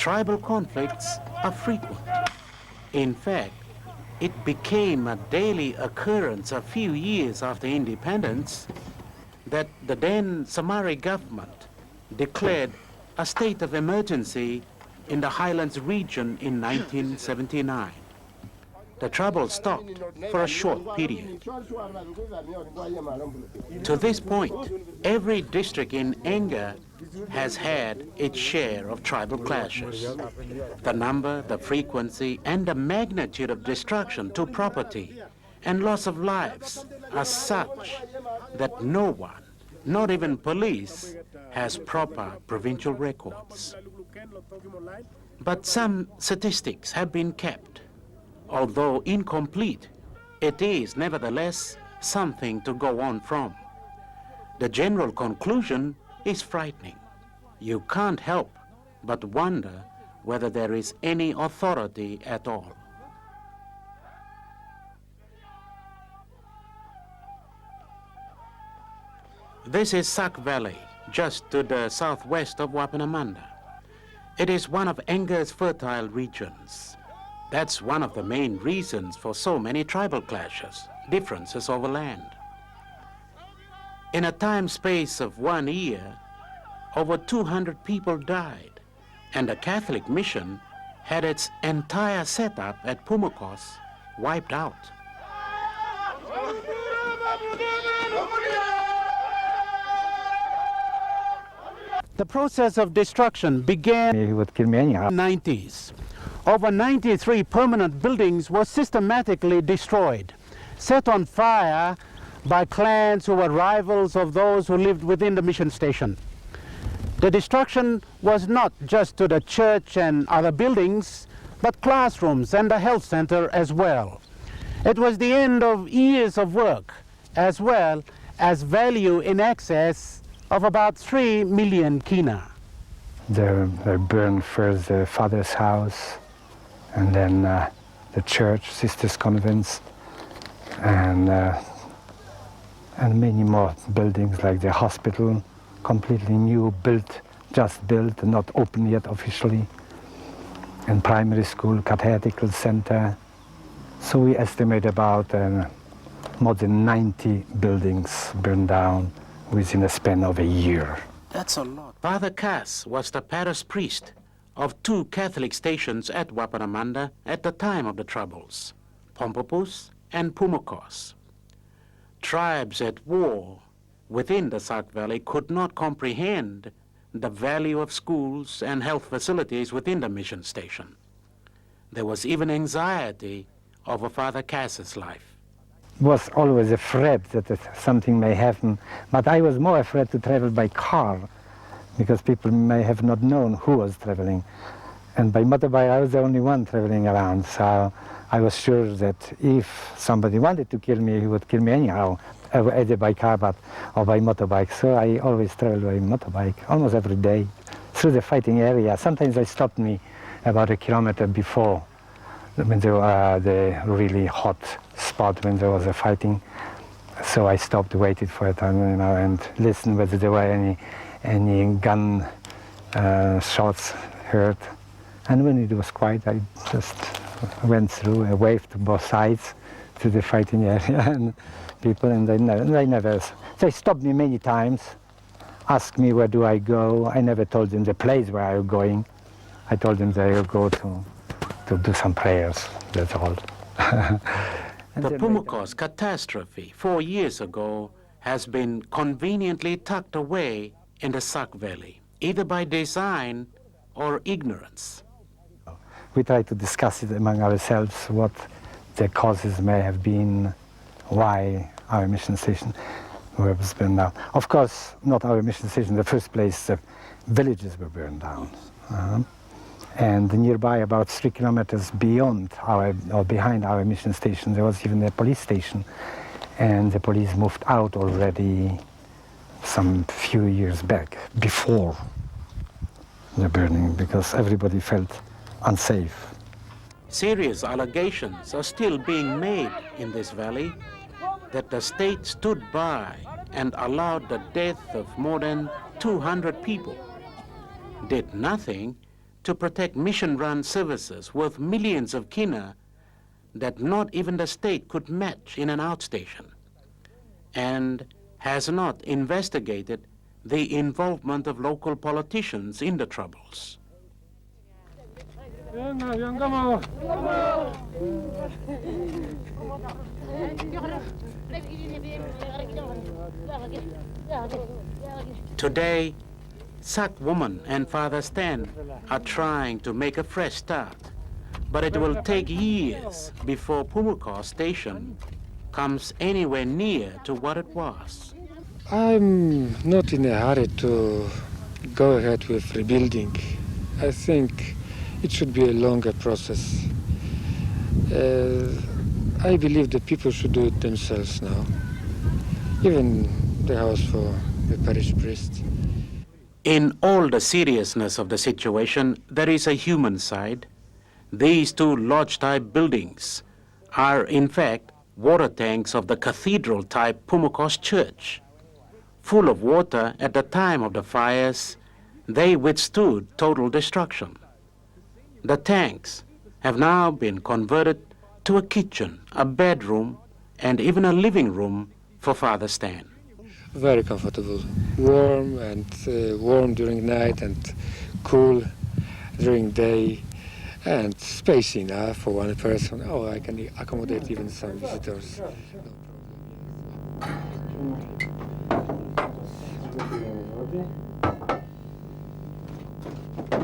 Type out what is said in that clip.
tribal conflicts are frequent. In fact, it became a daily occurrence a few years after independence that the then Somali government declared a state of emergency in the Highlands region in 1979. The trouble stopped for a short period. To this point, every district in Enga has had its share of tribal clashes. The number, the frequency, and the magnitude of destruction to property and loss of lives are such that no one, not even police, has proper provincial records. But some statistics have been kept. Although incomplete, it is nevertheless something to go on from. The general conclusion is frightening. You can't help but wonder whether there is any authority at all. This is Sac Valley, just to the southwest of Wapanamanda. It is one of Enga's fertile regions. That's one of the main reasons for so many tribal clashes, differences over land. In a time-space of 1 year, over 200 people died, and the Catholic mission had its entire setup at Pumakos wiped out. The process of destruction began He would kill me anyhow. in the 90s. Over 93 permanent buildings were systematically destroyed, set on fire by clans who were rivals of those who lived within the mission station. The destruction was not just to the church and other buildings, but classrooms and the health center as well. It was the end of years of work, as well as value in excess of about 3 million kina. They burned first the father's house, and then the church, sisters' convents, and many more buildings like the hospital, completely new, built, just built, not open yet officially, and primary school, catechetical center. So we estimate about more than 90 buildings burned down within a span of a year. That's a lot. Father Cass was the parish priest of 2 Catholic stations at Wapanamanda at the time of the Troubles, Pumakos and Pumakos. Tribes at war within the Sac Valley could not comprehend the value of schools and health facilities within the mission station. There was even anxiety over Father Cass's life. Was always afraid that something may happen, but I was more afraid to travel by car because people may have not known who was traveling. And by motorbike, I was the only one traveling around, so I was sure that if somebody wanted to kill me, he would kill me anyhow, either by car or by motorbike. So I always traveled by motorbike, almost every day, through the fighting area. Sometimes they stopped me about a kilometer before, when there were the really hot spot when there was a fighting. So I stopped, waited for a time, and listened whether there were any gun shots heard. And when it was quiet, I just went through, I waved to both sides to the fighting area and people, and they stopped me many times, asked me where do I go. I never told them the place where I was going. I told them that I will go to do some prayers, that's all. The Pumakos catastrophe 4 years ago has been conveniently tucked away in the Sac Valley, either by design or ignorance. We try to discuss it among ourselves, what the causes may have been, why our mission station was burned down. Of course, not our mission station. In the first place, the villages were burned down. And nearby, about 3 kilometers beyond or behind our mission station, there was even a police station. And the police moved out already some few years back, before the burning, because everybody felt unsafe. Serious allegations are still being made in this valley that the state stood by and allowed the death of more than 200 people, did nothing to protect mission-run services worth millions of kina that not even the state could match in an outstation, and has not investigated the involvement of local politicians in the troubles. Today, Sak woman and Father Stan are trying to make a fresh start, but it will take years before Pumakos station comes anywhere near to what it was. I'm not in a hurry to go ahead with rebuilding. I think it should be a longer process. I believe the people should do it themselves now, even the house for the parish priest. In all the seriousness of the situation, there is a human side. These two lodge-type buildings are, in fact, water tanks of the cathedral-type Pumakos church. Full of water at the time of the fires, they withstood total destruction. The tanks have now been converted to a kitchen, a bedroom, and even a living room for Father Stan. Very comfortable, warm and warm during night and cool during day, and space enough for one person. Oh, I can accommodate even some visitors. No problem.